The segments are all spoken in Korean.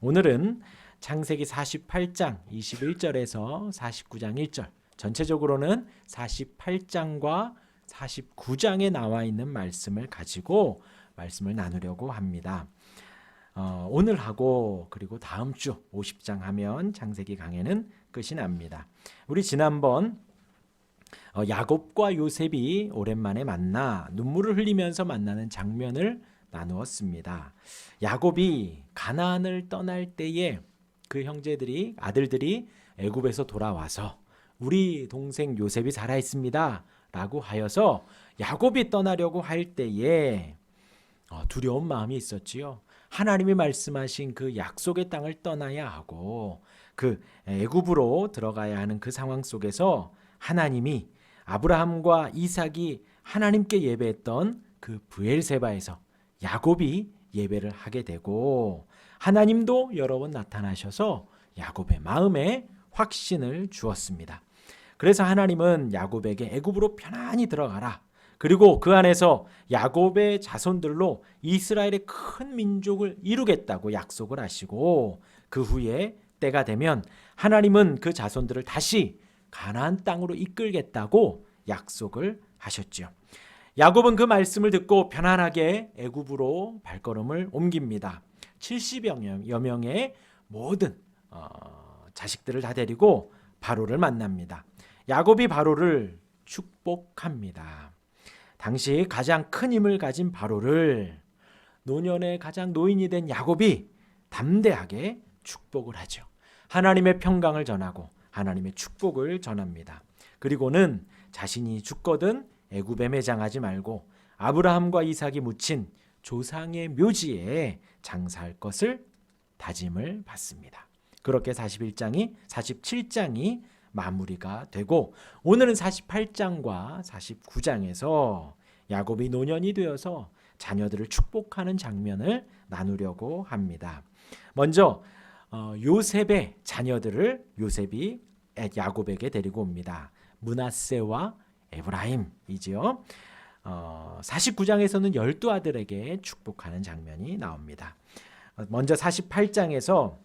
오늘은 창세기 48장 21절에서 49장 1절, 전체적으로는 48장과 49장에 나와 있는 말씀을 가지고 말씀을 나누려고 합니다. 오늘 하고 그리고 다음 주 50장 하면 창세기 강해는 끝이 납니다. 우리 지난번 야곱과 요셉이 오랜만에 만나 눈물을 흘리면서 만나는 장면을 나누었습니다. 야곱이 가나안을 떠날 때에 그 형제들이 아들들이 애굽에서 돌아와서 우리 동생 요셉이 살아 있습니다 라고 하여서 야곱이 떠나려고 할 때에 두려운 마음이 있었지요. 하나님이 말씀하신 그 약속의 땅을 떠나야 하고 그 애굽으로 들어가야 하는 그 상황 속에서 하나님이 아브라함과 이삭이 하나님께 예배했던 그 브엘세바에서 야곱이 예배를 하게 되고 하나님도 여러 번 나타나셔서 야곱의 마음에 확신을 주었습니다. 그래서 하나님은 야곱에게 애굽으로 편안히 들어가라. 그리고 그 안에서 야곱의 자손들로 이스라엘의 큰 민족을 이루겠다고 약속을 하시고 그 후에 때가 되면 하나님은 그 자손들을 다시 가나안 땅으로 이끌겠다고 약속을 하셨죠. 야곱은 그 말씀을 듣고 편안하게 애굽으로 발걸음을 옮깁니다. 70여 명의 모든 자식들을 다 데리고 바로를 만납니다. 야곱이 바로를 축복합니다. 당시 가장 큰 힘을 가진 바로를 노년에 가장 노인이 된 야곱이 담대하게 축복을 하죠. 하나님의 평강을 전하고 하나님의 축복을 전합니다. 그리고는 자신이 죽거든 애굽에 매장하지 말고 아브라함과 이삭이 묻힌 조상의 묘지에 장사할 것을 다짐을 받습니다. 그렇게 47장이 마무리가 되고 오늘은 48장과 49장에서 야곱이 노년이 되어서 자녀들을 축복하는 장면을 나누려고 합니다. 먼저 요셉의 자녀들을 요셉이 야곱에게 데리고 옵니다. 므낫세와 에브라임이지요. 49장에서는 12아들에게 축복하는 장면이 나옵니다. 먼저 48장에서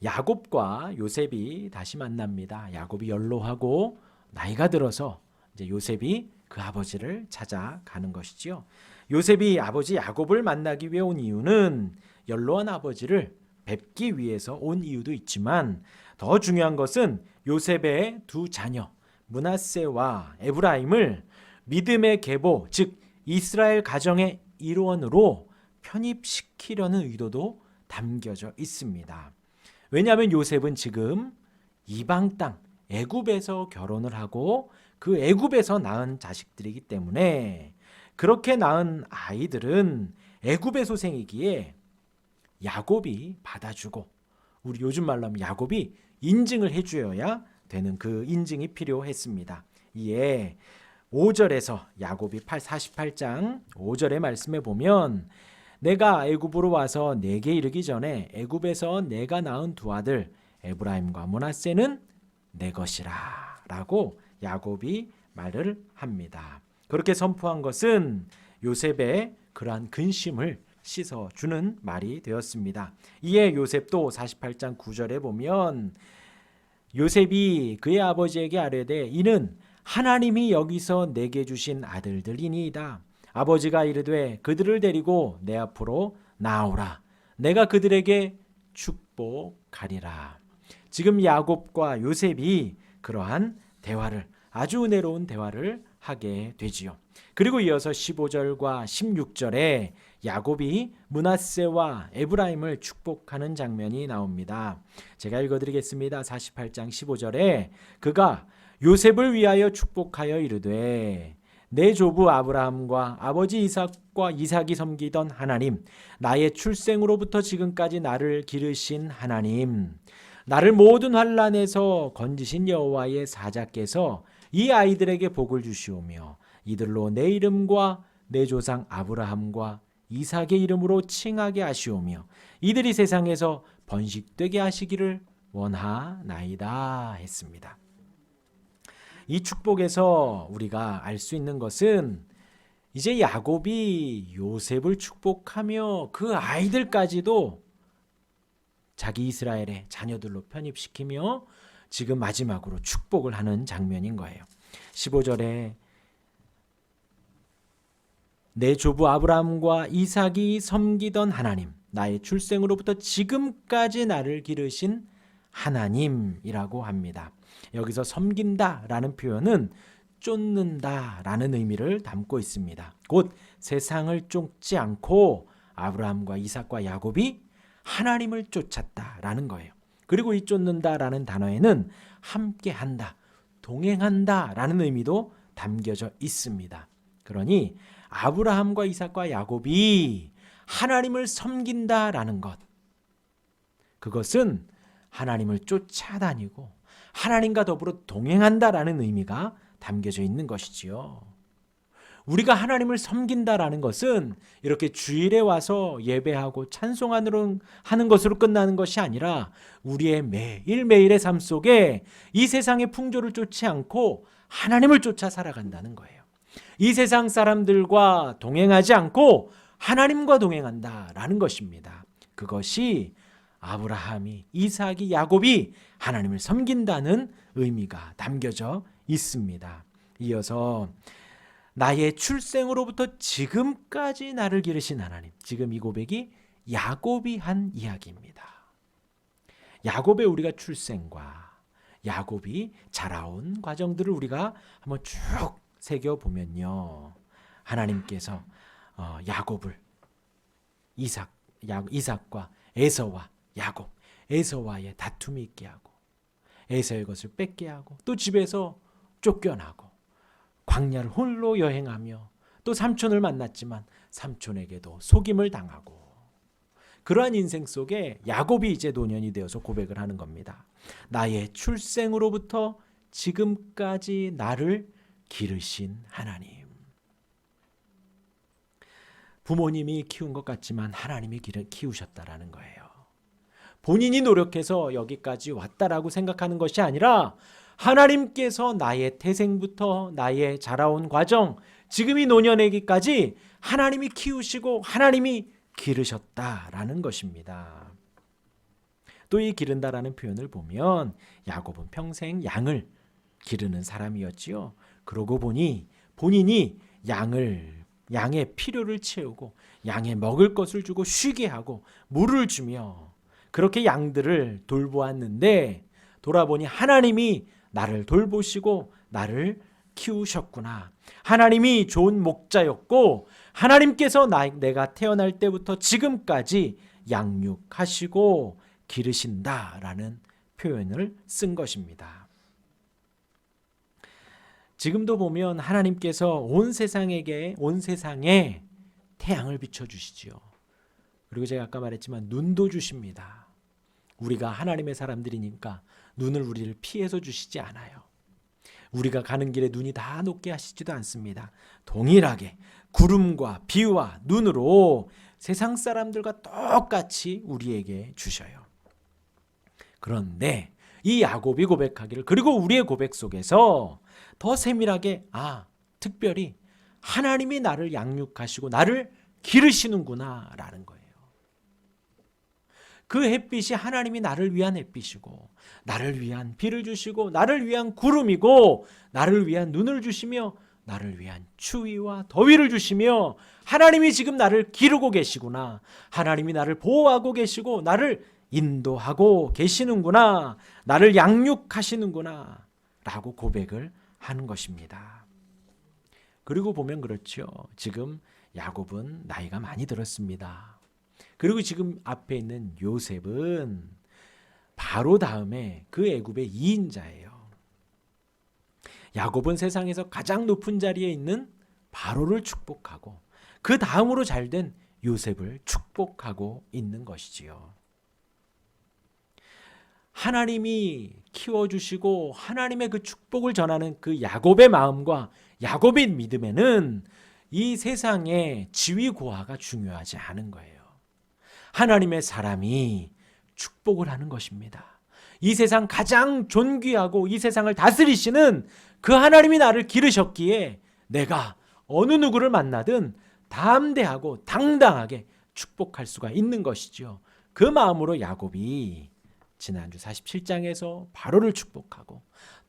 야곱과 요셉이 다시 만납니다. 야곱이 연로하고 나이가 들어서 이제 요셉이 그 아버지를 찾아가는 것이지요. 요셉이 아버지 야곱을 만나기 위해 온 이유는 연로한 아버지를 뵙기 위해서 온 이유도 있지만 더 중요한 것은 요셉의 두 자녀 므낫세와 에브라임을 믿음의 계보, 즉 이스라엘 가정의 일원으로 편입시키려는 의도도 담겨져 있습니다. 왜냐하면 요셉은 지금 이방 땅 애굽에서 결혼을 하고 그 애굽에서 낳은 자식들이기 때문에 그렇게 낳은 아이들은 애굽의 소생이기에 야곱이 받아주고 우리 요즘 말로 하면 야곱이 인증을 해주어야 되는 그 인증이 필요했습니다. 이에 5절에서 야곱이 48장 5절의 말씀에 보면 내가 애굽으로 와서 내게 이르기 전에 애굽에서 내가 낳은 두 아들 에브라임과 므낫세는 내 것이라 라고 야곱이 말을 합니다. 그렇게 선포한 것은 요셉의 그러한 근심을 씻어주는 말이 되었습니다. 이에 요셉도 48장 9절에 보면 요셉이 그의 아버지에게 아뢰되 이는 하나님이 여기서 내게 주신 아들들이니이다. 아버지가 이르되 그들을 데리고 내 앞으로 나오라. 내가 그들에게 축복하리라. 지금 야곱과 요셉이 그러한 대화를 아주 은혜로운 대화를 하게 되지요. 그리고 이어서 15절과 16절에 야곱이 므낫세와 에브라임을 축복하는 장면이 나옵니다. 제가 읽어드리겠습니다. 48장 15절에 그가 요셉을 위하여 축복하여 이르되 내 조부 아브라함과 아버지 이삭과 이삭이 섬기던 하나님, 나의 출생으로부터 지금까지 나를 기르신 하나님, 나를 모든 환난에서 건지신 여호와의 사자께서 이 아이들에게 복을 주시오며 이들로 내 이름과 내 조상 아브라함과 이삭의 이름으로 칭하게 하시오며 이들이 세상에서 번식되게 하시기를 원하나이다 했습니다. 이 축복에서 우리가 알 수 있는 것은 이제 야곱이 요셉을 축복하며 그 아이들까지도 자기 이스라엘의 자녀들로 편입시키며 지금 마지막으로 축복을 하는 장면인 거예요. 15절에 내 조부 아브라함과 이삭이 섬기던 하나님, 나의 출생으로부터 지금까지 나를 기르신 하나님이라고 합니다. 여기서 섬긴다라는 표현은 쫓는다라는 의미를 담고 있습니다. 곧 세상을 쫓지 않고 아브라함과 이삭과 야곱이 하나님을 쫓았다라는 거예요. 그리고 이 쫓는다라는 단어에는 함께한다, 동행한다라는 의미도 담겨져 있습니다. 그러니 아브라함과 이삭과 야곱이 하나님을 섬긴다라는 것, 그것은 하나님을 쫓아다니고 하나님과 더불어 동행한다라는 의미가 담겨져 있는 것이지요. 우리가 하나님을 섬긴다라는 것은 이렇게 주일에 와서 예배하고 찬송하는 것으로 끝나는 것이 아니라 우리의 매일매일의 삶 속에 이 세상의 풍조를 쫓지 않고 하나님을 쫓아 살아간다는 거예요. 이 세상 사람들과 동행하지 않고 하나님과 동행한다라는 것입니다. 그것이 아브라함이, 이삭이, 야곱이 하나님을 섬긴다는 의미가 담겨져 있습니다. 이어서 나의 출생으로부터 지금까지 나를 기르신 하나님. 지금 이 고백이 야곱이 한 이야기입니다. 야곱의 우리가 출생과 야곱이 자라온 과정들을 우리가 한번 쭉 새겨보면요, 하나님께서 야곱을 이삭과 에서와 야곱, 에서와의 다툼이 있게 하고 에서의 것을 뺏게 하고 또 집에서 쫓겨나고 광야를 홀로 여행하며 또 삼촌을 만났지만 삼촌에게도 속임을 당하고, 그러한 인생 속에 야곱이 이제 노년이 되어서 고백을 하는 겁니다. 나의 출생으로부터 지금까지 나를 기르신 하나님. 부모님이 키운 것 같지만 하나님이 키우셨다라는 거예요. 본인이 노력해서 여기까지 왔다라고 생각하는 것이 아니라 하나님께서 나의 태생부터 나의 자라온 과정, 지금 이 노년에기까지 하나님이 키우시고 하나님이 기르셨다라는 것입니다. 또 이 기른다라는 표현을 보면 야곱은 평생 양을 기르는 사람이었지요. 그러고 보니 본인이 양의 필요를 채우고 양에 먹을 것을 주고 쉬게 하고 물을 주며 그렇게 양들을 돌보았는데, 돌아보니 하나님이 나를 돌보시고 나를 키우셨구나. 하나님이 좋은 목자였고 하나님께서 내가 태어날 때부터 지금까지 양육하시고 기르신다라는 표현을 쓴 것입니다. 지금도 보면 하나님께서 온 세상에 태양을 비춰주시지요. 그리고 제가 아까 말했지만 눈도 주십니다. 우리가 하나님의 사람들이니까 눈을 우리를 피해서 주시지 않아요. 우리가 가는 길에 눈이 다 녹게 하시지도 않습니다. 동일하게 구름과 비와 눈으로 세상 사람들과 똑같이 우리에게 주셔요. 그런데 이 야곱이 고백하기를, 그리고 우리의 고백 속에서 더 세밀하게 특별히 하나님이 나를 양육하시고 나를 기르시는구나 라는 거예요. 그 햇빛이 하나님이 나를 위한 햇빛이고 나를 위한 비를 주시고 나를 위한 구름이고 나를 위한 눈을 주시며 나를 위한 추위와 더위를 주시며 하나님이 지금 나를 기르고 계시구나, 하나님이 나를 보호하고 계시고 나를 인도하고 계시는구나, 나를 양육하시는구나 라고 고백을 하는 것입니다. 그리고 보면 그렇죠. 지금 야곱은 나이가 많이 들었습니다. 그리고 지금 앞에 있는 요셉은 바로 다음에 그 애굽의 2인자예요. 야곱은 세상에서 가장 높은 자리에 있는 바로를 축복하고 그 다음으로 잘된 요셉을 축복하고 있는 것이지요. 하나님이 키워주시고 하나님의 그 축복을 전하는 그 야곱의 마음과 야곱의 믿음에는 이 세상의 지위 고하가 중요하지 않은 거예요. 하나님의 사람이 축복을 하는 것입니다. 이 세상 가장 존귀하고 이 세상을 다스리시는 그 하나님이 나를 기르셨기에 내가 어느 누구를 만나든 담대하고 당당하게 축복할 수가 있는 것이죠. 그 마음으로 야곱이 지난주 47장에서 바로를 축복하고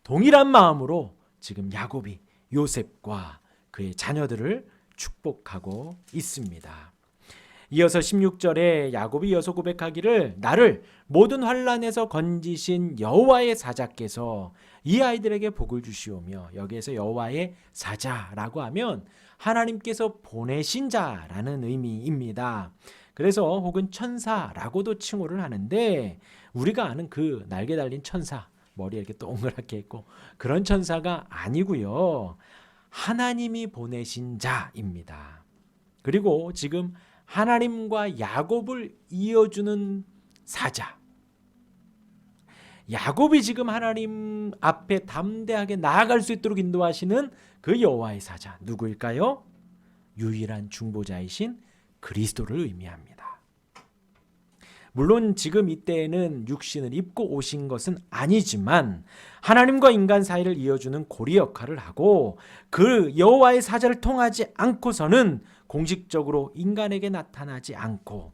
동일한 마음으로 지금 야곱이 요셉과 그의 자녀들을 축복하고 있습니다. 이어서 16절에 야곱이 이어서 고백하기를 나를 모든 환난에서 건지신 여호와의 사자께서 이 아이들에게 복을 주시오며, 여기에서 여호와의 사자라고 하면 하나님께서 보내신 자라는 의미입니다. 그래서 혹은 천사라고도 칭호를 하는데, 우리가 아는 그 날개 달린 천사, 머리에 이렇게 동그랗게 있고 그런 천사가 아니고요. 하나님이 보내신 자입니다. 그리고 지금 하나님과 야곱을 이어주는 사자, 야곱이 지금 하나님 앞에 담대하게 나아갈 수 있도록 인도하시는 그 여호와의 사자, 누구일까요? 유일한 중보자이신 그리스도를 의미합니다. 물론 지금 이때에는 육신을 입고 오신 것은 아니지만 하나님과 인간 사이를 이어주는 고리 역할을 하고, 그 여호와의 사자를 통하지 않고서는 공식적으로 인간에게 나타나지 않고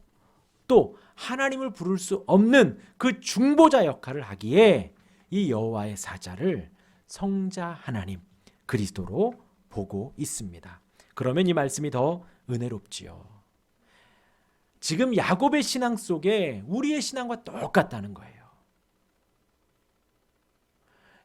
또 하나님을 부를 수 없는 그 중보자 역할을 하기에 이 여호와의 사자를 성자 하나님 그리스도로 보고 있습니다. 그러면 이 말씀이 더 은혜롭지요. 지금 야곱의 신앙 속에 우리의 신앙과 똑같다는 거예요.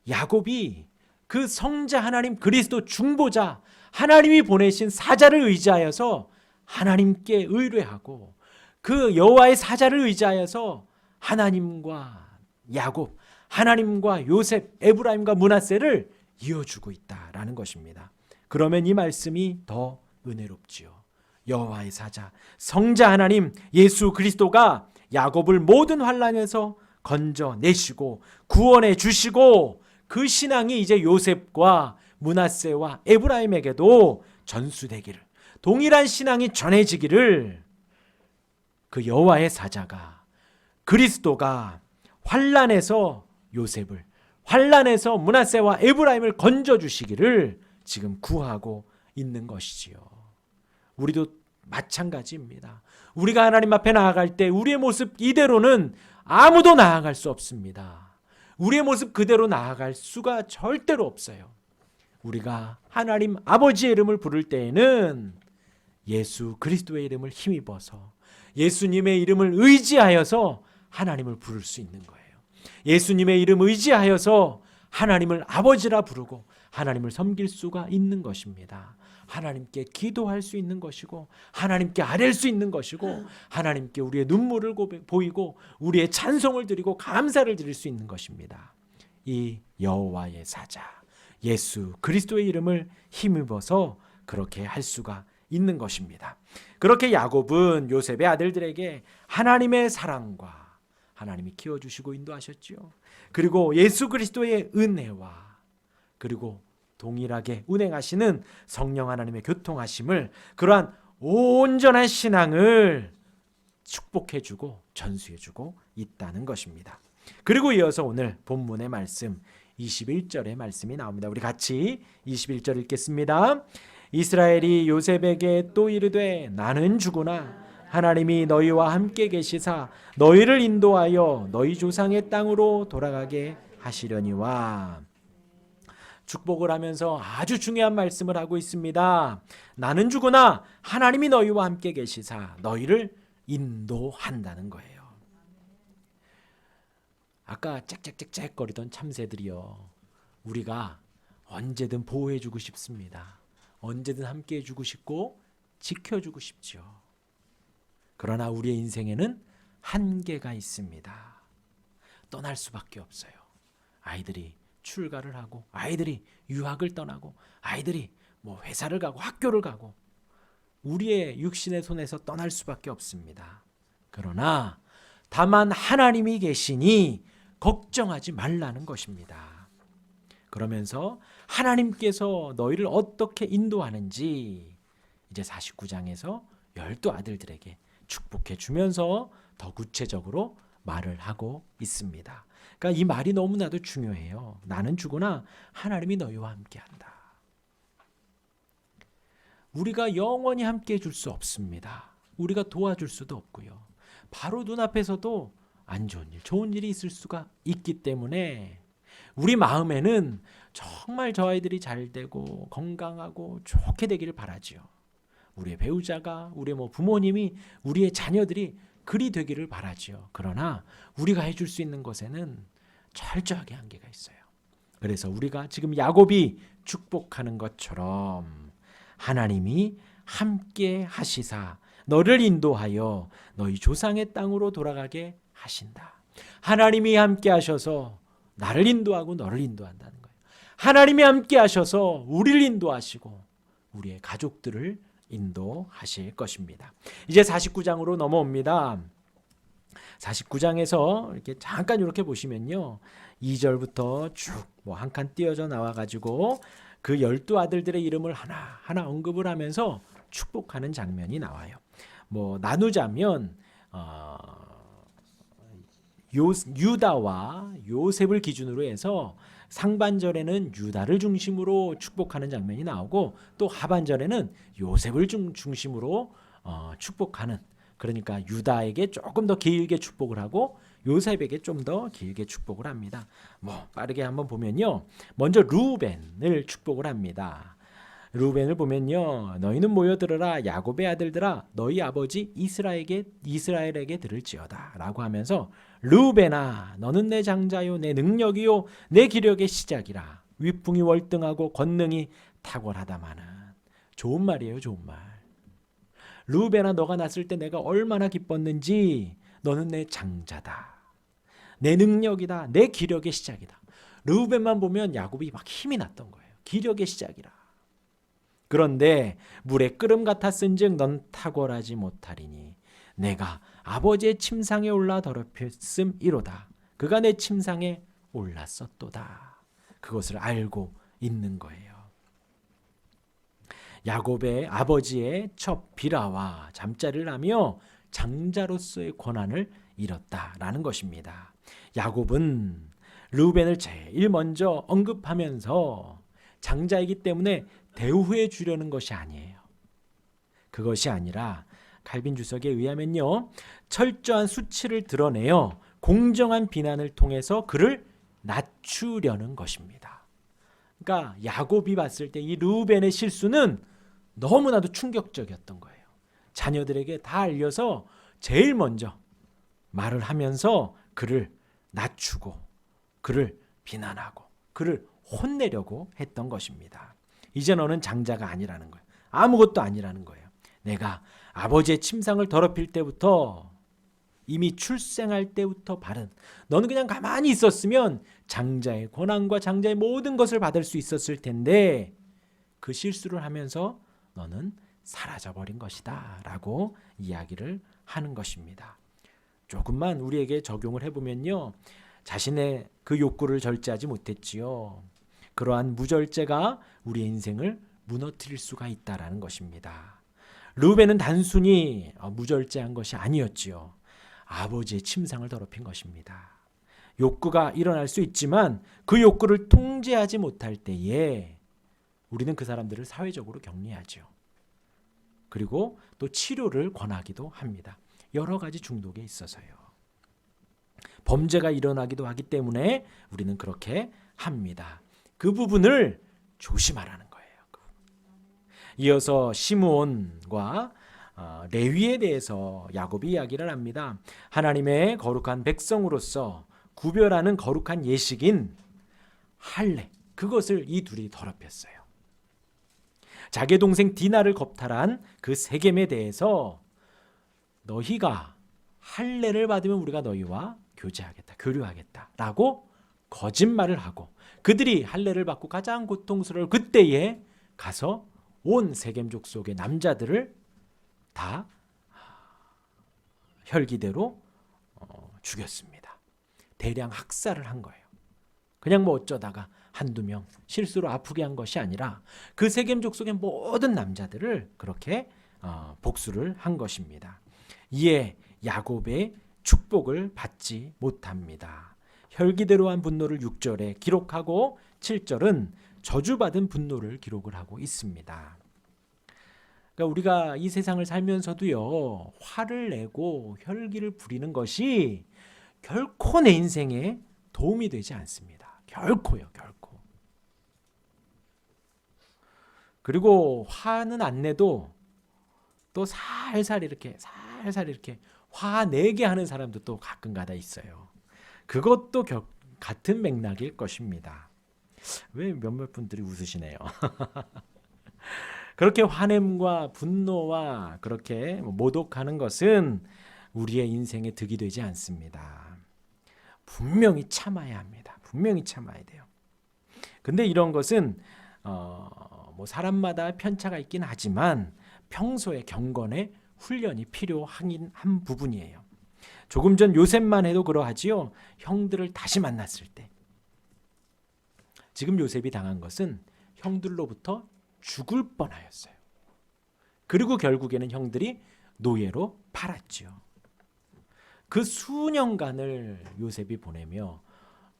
야곱이 그 성자 하나님 그리스도 중보자 하나님이 보내신 사자를 의지하여서 하나님께 의뢰하고, 그 여호와의 사자를 의지하여서 하나님과 야곱, 하나님과 요셉, 에브라임과 므낫세를 이어주고 있다라는 것입니다. 그러면 이 말씀이 더 은혜롭지요. 여호와의 사자, 성자 하나님 예수 그리스도가 야곱을 모든 환난에서 건져내시고 구원해 주시고, 그 신앙이 이제 요셉과 므낫세와 에브라임에게도 전수되기를, 동일한 신앙이 전해지기를, 그 여호와의 사자가 그리스도가 환난에서 요셉을, 환난에서 므낫세와 에브라임을 건져주시기를 지금 구하고 있는 것이지요. 우리도 마찬가지입니다. 우리가 하나님 앞에 나아갈 때 우리의 모습 이대로는 아무도 나아갈 수 없습니다. 우리의 모습 그대로 나아갈 수가 절대로 없어요. 우리가 하나님 아버지의 이름을 부를 때에는 예수 그리스도의 이름을 힘입어서 예수님의 이름을 의지하여서 하나님을 부를 수 있는 거예요. 예수님의 이름 의지하여서 하나님을 아버지라 부르고 하나님을 섬길 수가 있는 것입니다. 하나님께 기도할 수 있는 것이고, 하나님께 아뢰일 수 있는 것이고, 하나님께 우리의 눈물을 보이고 우리의 찬송을 드리고 감사를 드릴 수 있는 것입니다. 이 여호와의 사자 예수 그리스도의 이름을 힘입어서 그렇게 할 수가 있는 것입니다. 그렇게 야곱은 요셉의 아들들에게 하나님의 사랑과 하나님이 키워주시고 인도하셨지요. 그리고 예수 그리스도의 은혜와 그리고 동일하게 운행하시는 성령 하나님의 교통하심을, 그러한 온전한 신앙을 축복해주고 전수해주고 있다는 것입니다. 그리고 이어서 오늘 본문의 말씀 21절의 말씀이 나옵니다. 우리 같이 21절 읽겠습니다. 이스라엘이 요셉에게 또 이르되 나는 주구나 하나님이 너희와 함께 계시사 너희를 인도하여 너희 조상의 땅으로 돌아가게 하시려니와. 축복을 하면서 아주 중요한 말씀을 하고 있습니다. 나는 주구나 하나님이 너희와 함께 계시사 너희를 인도한다는 거예요. 아까 짹짹짹짹거리던 참새들이요, 우리가 언제든 보호해주고 싶습니다. 언제든 함께해주고 싶고 지켜주고 싶죠. 그러나 우리의 인생에는 한계가 있습니다. 떠날 수밖에 없어요. 아이들이 출가를 하고, 아이들이 유학을 떠나고, 아이들이 회사를 가고 학교를 가고, 우리의 육신의 손에서 떠날 수밖에 없습니다. 그러나 다만 하나님이 계시니 걱정하지 말라는 것입니다. 그러면서 하나님께서 너희를 어떻게 인도하는지 이제 49장에서 12 아들들에게 축복해 주면서 더 구체적으로 말을 하고 있습니다. 그러니까 이 말이 너무나도 중요해요. 나는 주구나 하나님이 너희와 함께한다. 우리가 영원히 함께해 줄 수 없습니다. 우리가 도와줄 수도 없고요. 바로 눈앞에서도 안 좋은 일, 좋은 일이 있을 수가 있기 때문에 우리 마음에는 정말 저 아이들이 잘 되고 건강하고 좋게 되기를 바라지요. 우리의 배우자가, 우리의 부모님이, 우리의 자녀들이 그리 되기를 바라지요. 그러나 우리가 해줄 수 있는 것에는 철저하게 한계가 있어요. 그래서 우리가 지금 야곱이 축복하는 것처럼 하나님이 함께 하시사 너를 인도하여 너희 조상의 땅으로 돌아가게 하신다. 하나님이 함께 하셔서 나를 인도하고 너를 인도한다는 거예요. 하나님이 함께 하셔서 우리를 인도하시고 우리의 가족들을 인도하실 것입니다. 이제 49장으로 넘어옵니다. 49장에서 이렇게 잠깐 이렇게 보시면요. 2절부터 쭉 한 칸 띄어져 나와가지고 그 12아들들의 이름을 하나하나 언급을 하면서 축복하는 장면이 나와요. 나누자면 유다와 요셉을 기준으로 해서 상반절에는 유다를 중심으로 축복하는 장면이 나오고 또 하반절에는 요셉을 중심으로 축복하는, 그러니까 유다에게 조금 더 길게 축복을 하고 요셉에게 좀 더 길게 축복을 합니다. 빠르게 한번 보면요. 먼저 루벤을 축복을 합니다. 루벤을 보면요. 너희는 모여들어라 야곱의 아들들아 너희 아버지 이스라엘에게 들을지어다 라고 하면서 루벤아 너는 내 장자요 내 능력이요 내 기력의 시작이라 위풍이 월등하고 권능이 탁월하다마는. 좋은 말이에요. 좋은 말. 루벤아 너가 났을 때 내가 얼마나 기뻤는지. 너는 내 장자다. 내 능력이다. 내 기력의 시작이다. 루벤만 보면 야곱이 막 힘이 났던 거예요. 기력의 시작이라. 그런데 물의 끓음 같았은즉 넌 탁월하지 못하리니 내가 아버지의 침상에 올라 더럽혔음이로다. 그가 내 침상에 올랐었도다. 그것을 알고 있는 거예요. 야곱의 아버지의 첩 비라와 잠자리를 하며 장자로서의 권한을 잃었다라는 것입니다. 야곱은 르우벤을 제일 먼저 언급하면서 장자이기 때문에 대우해 주려는 것이 아니에요. 그것이 아니라 칼빈 주석에 의하면요. 철저한 수치를 드러내어 공정한 비난을 통해서 그를 낮추려는 것입니다. 그러니까 야곱이 봤을 때 이 르우벤의 실수는 너무나도 충격적이었던 거예요. 자녀들에게 다 알려서 제일 먼저 말을 하면서 그를 낮추고 그를 비난하고 그를 혼내려고 했던 것입니다. 이제 너는 장자가 아니라는 거예요. 아무것도 아니라는 거예요. 내가 아버지의 침상을 더럽힐 때부터 이미 출생할 때부터 바른 너는 그냥 가만히 있었으면 장자의 권한과 장자의 모든 것을 받을 수 있었을 텐데 그 실수를 하면서 너는 사라져버린 것이다 라고 이야기를 하는 것입니다. 조금만 우리에게 적용을 해보면요. 자신의 그 욕구를 절제하지 못했지요. 그러한 무절제가 우리의 인생을 무너뜨릴 수가 있다라는 것입니다. 르우벤은 단순히 무절제한 것이 아니었지요. 아버지의 침상을 더럽힌 것입니다. 욕구가 일어날 수 있지만 그 욕구를 통제하지 못할 때에 우리는 그 사람들을 사회적으로 격리하죠. 그리고 또 치료를 권하기도 합니다. 여러 가지 중독에 있어서요. 범죄가 일어나기도 하기 때문에 우리는 그렇게 합니다. 그 부분을 조심하라는 거예요. 이어서 시므온과 레위에 대해서 야곱이 이야기를 합니다. 하나님의 거룩한 백성으로서 구별하는 거룩한 예식인 할례, 그것을 이 둘이 더럽혔어요. 자기 동생 디나를 겁탈한 그 세겜에 대해서 너희가 할례를 받으면 우리가 너희와 교제하겠다, 교류하겠다라고 거짓말을 하고 그들이 할례를 받고 가장 고통스러울 그때에 가서 온 세겜 족속의 남자들을 다 혈기대로 죽였습니다. 대량 학살을 한 거예요. 그냥 어쩌다가 한두 명 실수로 아프게 한 것이 아니라 그 세겜 족속의 모든 남자들을 그렇게 복수를 한 것입니다. 이에 야곱의 축복을 받지 못합니다. 혈기대로 한 분노를 6절에 기록하고 7절은 저주받은 분노를 기록을 하고 있습니다. 그러니까 우리가 이 세상을 살면서도요, 화를 내고 혈기를 부리는 것이 결코 내 인생에 도움이 되지 않습니다. 결코요, 결코. 그리고 화는 안 내도 또 살살 이렇게 화내게 하는 사람도 또 가끔가다 있어요. 그것도 같은 맥락일 것입니다. 왜 몇몇 분들이 웃으시네요. 그렇게 화냄과 분노와 그렇게 모독하는 것은 우리의 인생에 득이 되지 않습니다. 분명히 참아야 합니다. 분명히 참아야 돼요. 근데 이런 것은 뭐 사람마다 편차가 있긴 하지만 평소에 경건의 훈련이 필요한 한 부분이에요. 조금 전 요셉만 해도 그러하지요. 형들을 다시 만났을 때. 지금 요셉이 당한 것은 형들로부터 죽을 뻔하였어요. 그리고 결국에는 형들이 노예로 팔았죠. 그 수년간을 요셉이 보내며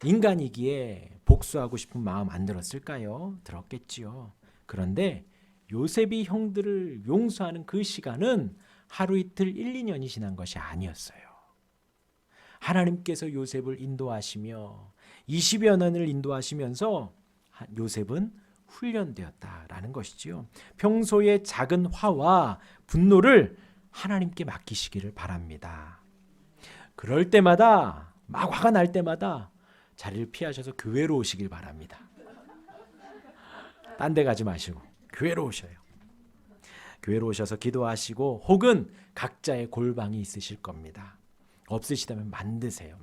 인간이기에 복수하고 싶은 마음 안 들었을까요? 들었겠지요. 그런데 요셉이 형들을 용서하는 그 시간은 하루 이틀 1, 2년이 지난 것이 아니었어요. 하나님께서 요셉을 인도하시며 20여 년을 인도하시면서 요셉은 훈련되었다라는 것이지요. 평소의 작은 화와 분노를 하나님께 맡기시기를 바랍니다. 그럴 때마다 막 화가 날 때마다 자리를 피하셔서 교회로 오시길 바랍니다. 딴 데 가지 마시고 교회로 오셔요. 교회로 오셔서 기도하시고 혹은 각자의 골방이 있으실 겁니다. 없으시다면 만드세요.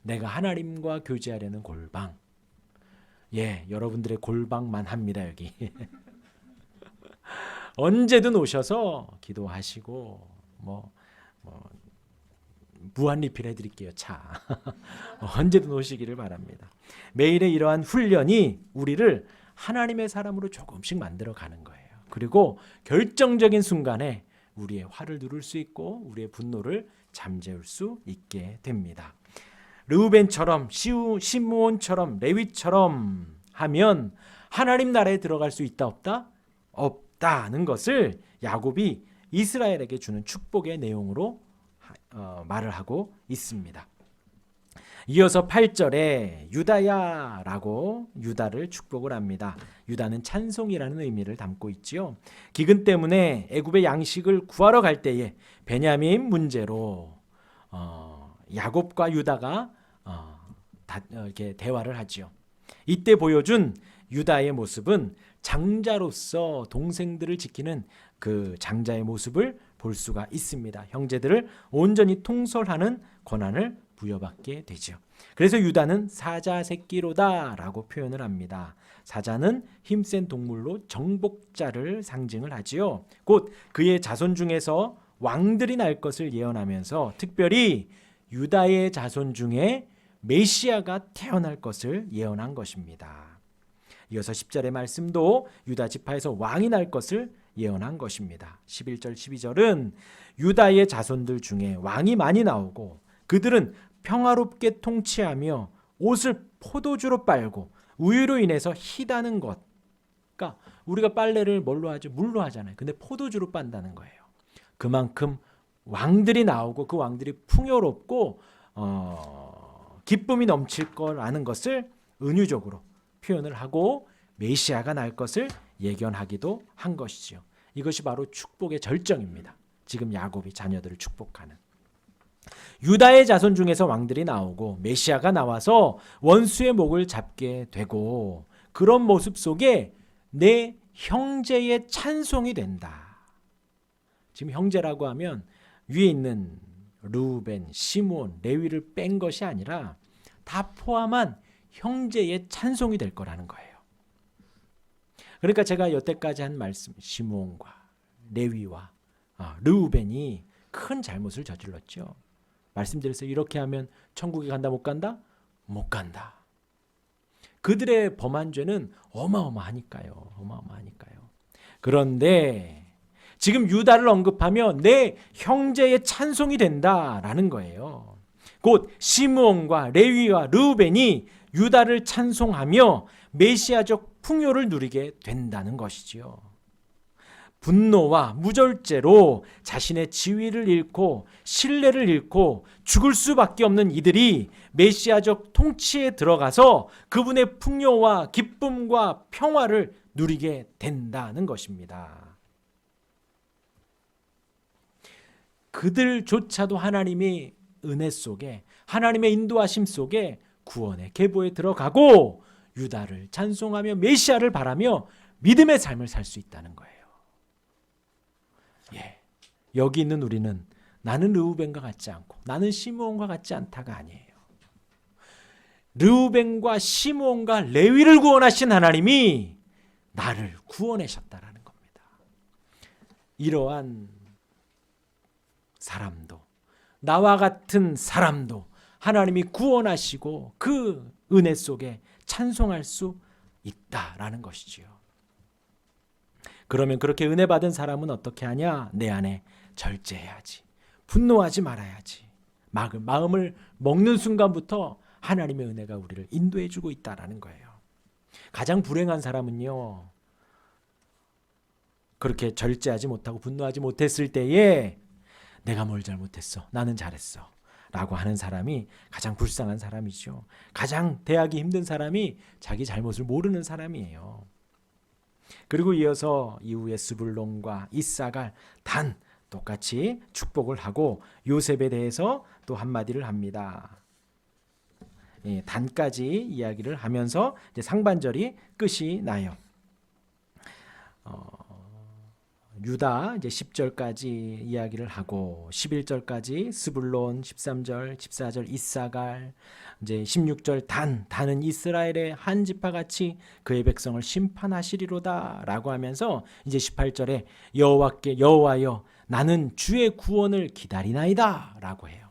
내가 하나님과 교제하려는 골방. 예, 여러분들의 골방만 합니다, 여기. 언제든 오셔서 기도하시고 무한 리필 해드릴게요, 차. 언제든 오시기를 바랍니다. 매일의 이러한 훈련이 우리를 하나님의 사람으로 조금씩 만들어가는 거예요. 그리고 결정적인 순간에 우리의 화를 누를 수 있고 우리의 분노를 잠재울 수 있게 됩니다. 르우벤처럼 시므온처럼 레위처럼 하면 하나님 나라에 들어갈 수 있다 없다? 없다는 것을 야곱이 이스라엘에게 주는 축복의 내용으로 말을 하고 있습니다. 이어서 8절에 유다야라고 유다를 축복을 합니다. 유다는 찬송이라는 의미를 담고 있지요. 기근 때문에 애굽의 양식을 구하러 갈 때에 베냐민 문제로 야곱과 유다가 이렇게 대화를 하지요. 이때 보여준 유다의 모습은 장자로서 동생들을 지키는 그 장자의 모습을 볼 수가 있습니다. 형제들을 온전히 통솔하는 권한을 부여받게 되죠. 그래서 유다는 사자 새끼로다라고 표현을 합니다. 사자는 힘센 동물로 정복자를 상징을 하지요. 곧 그의 자손 중에서 왕들이 날 것을 예언하면서 특별히 유다의 자손 중에 메시아가 태어날 것을 예언한 것입니다. 이어서 10절의 말씀도 유다 지파에서 왕이 날 것을 예언한 것입니다. 11절 12절은 유다의 자손들 중에 왕이 많이 나오고 그들은 평화롭게 통치하며 옷을 포도주로 빨고 우유로 인해서 희다는 것. 그러니까 우리가 빨래를 뭘로 하죠? 물로 하잖아요. 근데 포도주로 빤다는 거예요. 그만큼 왕들이 나오고 그 왕들이 풍요롭고 기쁨이 넘칠 거라는 것을 은유적으로 표현을 하고 메시아가 날 것을 예견하기도 한 것이지요. 이것이 바로 축복의 절정입니다. 지금 야곱이 자녀들을 축복하는. 유다의 자손 중에서 왕들이 나오고 메시아가 나와서 원수의 목을 잡게 되고 그런 모습 속에 내 형제의 찬송이 된다. 지금 형제라고 하면 위에 있는 르우벤, 시므온, 레위를 뺀 것이 아니라 다 포함한 형제의 찬송이 될 거라는 거예요. 그러니까 제가 여태까지 한 말씀, 시므온과 레위와 르우벤이 큰 잘못을 저질렀죠. 말씀드렸어요. 이렇게 하면 천국에 간다 못 간다? 못 간다. 그들의 범한 죄는 어마어마하니까요. 그런데 지금 유다를 언급하며 내 형제의 찬송이 된다라는 거예요. 곧 시므온과 레위와 르우벤이 유다를 찬송하며 메시아적 풍요를 누리게 된다는 것이지요. 분노와 무절제로 자신의 지위를 잃고 신뢰를 잃고 죽을 수밖에 없는 이들이 메시아적 통치에 들어가서 그분의 풍요와 기쁨과 평화를 누리게 된다는 것입니다. 그들조차도 하나님의 은혜 속에, 하나님의 인도하심 속에 구원의 계보에 들어가고 유다를 찬송하며 메시아를 바라며 믿음의 삶을 살 수 있다는 거예요. 여기 있는 우리는 나는 르우벤과 같지 않고 나는 시므온과 같지 않다가 아니에요. 르우벤과 시므온과 레위를 구원하신 하나님이 나를 구원하셨다라는 겁니다. 이러한 사람도, 나와 같은 사람도 하나님이 구원하시고 그 은혜 속에 찬송할 수 있다라는 것이지요. 그러면 그렇게 은혜 받은 사람은 어떻게 하냐? 내 안에 절제해야지. 분노하지 말아야지. 마음을 먹는 순간부터 하나님의 은혜가 우리를 인도해 주고 있다라는 거예요. 가장 불행한 사람은요, 그렇게 절제하지 못하고 분노하지 못했을 때에 내가 뭘 잘못했어, 나는 잘했어 라고 하는 사람이 가장 불쌍한 사람이죠. 가장 대하기 힘든 사람이 자기 잘못을 모르는 사람이에요. 그리고 이어서 이후에 스불론과 이사갈, 단 똑같이 축복을 하고 요셉에 대해서 또 한마디를 합니다. 단까지 이야기를 하면서 이제 상반절이 끝이 나요. 유다 이제 10절까지 이야기를 하고 11절까지 스불론, 13절, 14절 이사갈, 이제 16절 단은 이스라엘의 한 지파 같이 그의 백성을 심판하시리로다라고 하면서 이제 18절에 여호와여 나는 주의 구원을 기다리나이다라고 해요.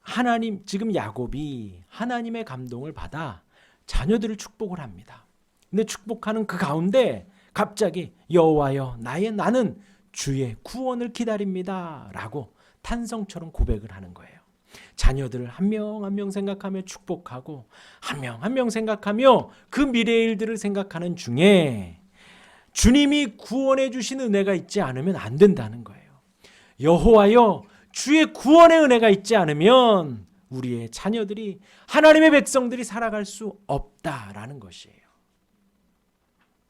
하나님, 지금 야곱이 하나님의 감동을 받아 자녀들을 축복을 합니다. 근데 축복하는 그 가운데 갑자기 여호와여 나는 주의 구원을 기다립니다 라고 탄성처럼 고백을 하는 거예요. 자녀들을 한 명 한 명 생각하며 축복하고 한 명 한 명 생각하며 그 미래의 일들을 생각하는 중에 주님이 구원해 주신 은혜가 있지 않으면 안 된다는 거예요. 여호와여 주의 구원의 은혜가 있지 않으면 우리의 자녀들이, 하나님의 백성들이 살아갈 수 없다라는 것이에요.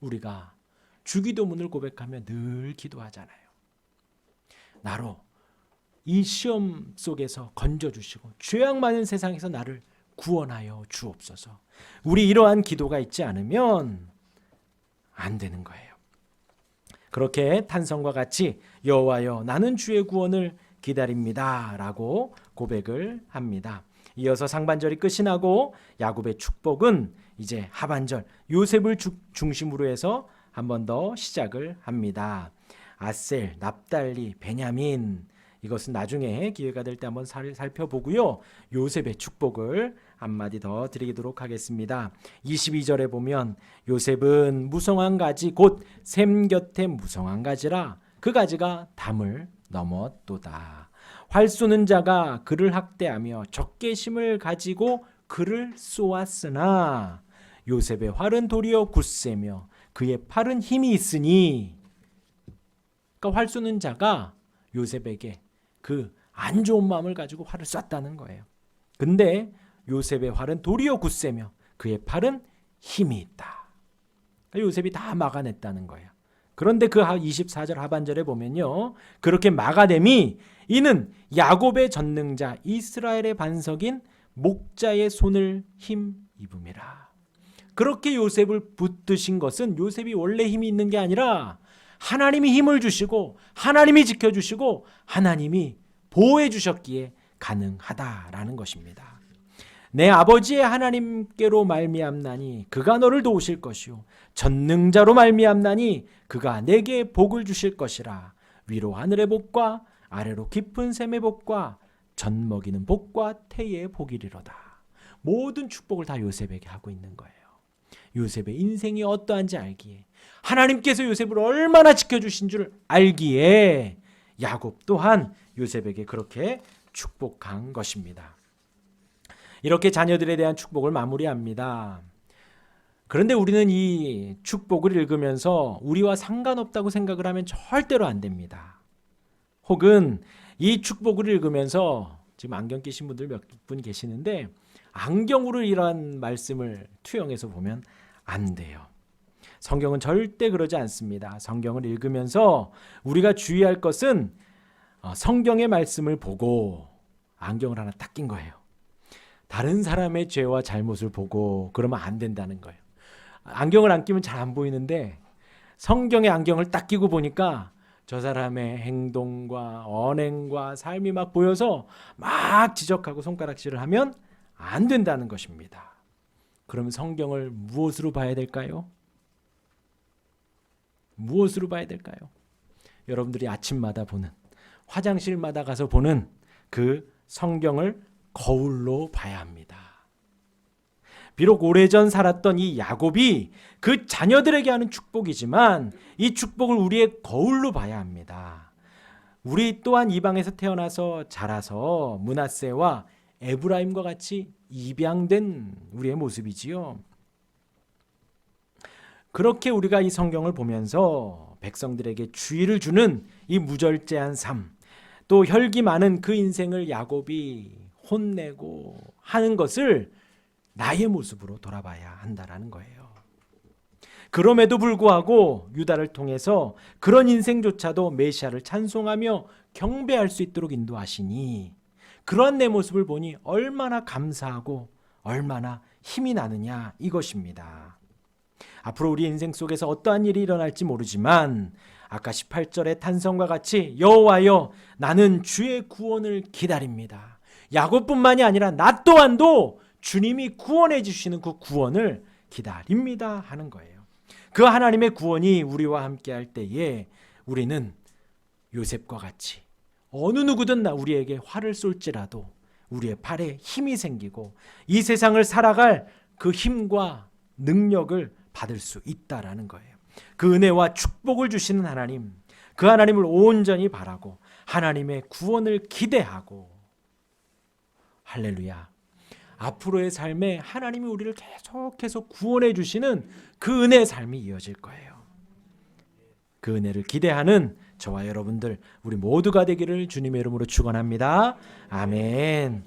우리가 주기도문을 고백하며 늘 기도하잖아요. 나로 이 시험 속에서 건져주시고 죄악 많은 세상에서 나를 구원하여 주옵소서. 우리 이러한 기도가 있지 않으면 안 되는 거예요. 그렇게 탄성과 같이 여호와여 나는 주의 구원을 기다립니다 라고 고백을 합니다. 이어서 상반절이 끝이 나고 야곱의 축복은 이제 하반절 요셉을 중심으로 해서 한 번 더 시작을 합니다. 아셀, 납달리, 베냐민, 이것은 나중에 기회가 될 때 한번 살펴보고요. 요셉의 축복을 한마디 더 드리도록 하겠습니다. 22절에 보면 요셉은 무성한 가지 곧 샘 곁에 무성한 가지라 그 가지가 담을 넘었도다. 활 쏘는 자가 그를 학대하며 적개심을 가지고 그를 쏘았으나 요셉의 활은 도리어 굳세며 그의 팔은 힘이 있으니, 그러니까 활 쏘는 자가 요셉에게 그 안 좋은 마음을 가지고 활을 쐈다는 거예요. 근데 요셉의 활은 도리어 굳세며 그의 팔은 힘이 있다. 그러니까 요셉이 다 막아냈다는 거예요. 그런데 그 24절 하반절에 보면요, 그렇게 막아냄이 이는 야곱의 전능자 이스라엘의 반석인 목자의 손을 힘입음이라. 그렇게 요셉을 붙드신 것은 요셉이 원래 힘이 있는 게 아니라 하나님이 힘을 주시고 하나님이 지켜주시고 하나님이 보호해 주셨기에 가능하다라는 것입니다. 내 아버지의 하나님께로 말미암나니 그가 너를 도우실 것이요 전능자로 말미암나니 그가 내게 복을 주실 것이라. 위로 하늘의 복과 아래로 깊은 샘의 복과 젖 먹이는 복과 태의 복이리로다. 모든 축복을 다 요셉에게 하고 있는 거예요. 요셉의 인생이 어떠한지 알기에, 하나님께서 요셉을 얼마나 지켜주신 줄 알기에 야곱 또한 요셉에게 그렇게 축복한 것입니다. 이렇게 자녀들에 대한 축복을 마무리합니다. 그런데 우리는 이 축복을 읽으면서 우리와 상관없다고 생각을 하면 절대로 안 됩니다. 혹은 이 축복을 읽으면서 지금 안경 끼신 분들 몇 분 계시는데 안경으로 이러한 말씀을 투영해서 보면 안 돼요. 성경은 절대 그러지 않습니다. 성경을 읽으면서 우리가 주의할 것은 성경의 말씀을 보고 안경을 하나 딱 낀 거예요. 다른 사람의 죄와 잘못을 보고 그러면 안 된다는 거예요. 안경을 안 끼면 잘 안 보이는데 성경의 안경을 딱 끼고 보니까 저 사람의 행동과 언행과 삶이 막 보여서 막 지적하고 손가락질을 하면 안 된다는 것입니다. 그럼 성경을 무엇으로 봐야 될까요? 무엇으로 봐야 될까요? 여러분들이 아침마다 보는, 화장실마다 가서 보는 그 성경을 거울로 봐야 합니다. 비록 오래전 살았던 이 야곱이 그 자녀들에게 하는 축복이지만 이 축복을 우리의 거울로 봐야 합니다. 우리 또한 이방에서 태어나서 자라서 므낫세와 에브라임과 같이 입양된 우리의 모습이지요. 그렇게 우리가 이 성경을 보면서 백성들에게 주의를 주는 이 무절제한 삶, 또 혈기 많은 그 인생을 야곱이 혼내고 하는 것을 나의 모습으로 돌아봐야 한다라는 거예요. 그럼에도 불구하고 유다를 통해서 그런 인생조차도 메시아를 찬송하며 경배할 수 있도록 인도하시니 그런 내 모습을 보니 얼마나 감사하고 얼마나 힘이 나느냐 이것입니다. 앞으로 우리 인생 속에서 어떠한 일이 일어날지 모르지만 아까 18절의 탄성과 같이 여호와여 나는 주의 구원을 기다립니다. 야곱뿐만이 아니라 나 또한도 주님이 구원해 주시는 그 구원을 기다립니다 하는 거예요. 그 하나님의 구원이 우리와 함께 할 때에 우리는 요셉과 같이 어느 누구든 우리에게 화를 쏠지라도 우리의 팔에 힘이 생기고 이 세상을 살아갈 그 힘과 능력을 받을 수 있다라는 거예요. 그 은혜와 축복을 주시는 하나님, 그 하나님을 온전히 바라고 하나님의 구원을 기대하고 할렐루야. 앞으로의 삶에 하나님이 우리를 계속해서 구원해 주시는 그 은혜의 삶이 이어질 거예요. 그 은혜를 기대하는 저와 여러분들 우리 모두가 되기를 주님의 이름으로 축원합니다. 아멘.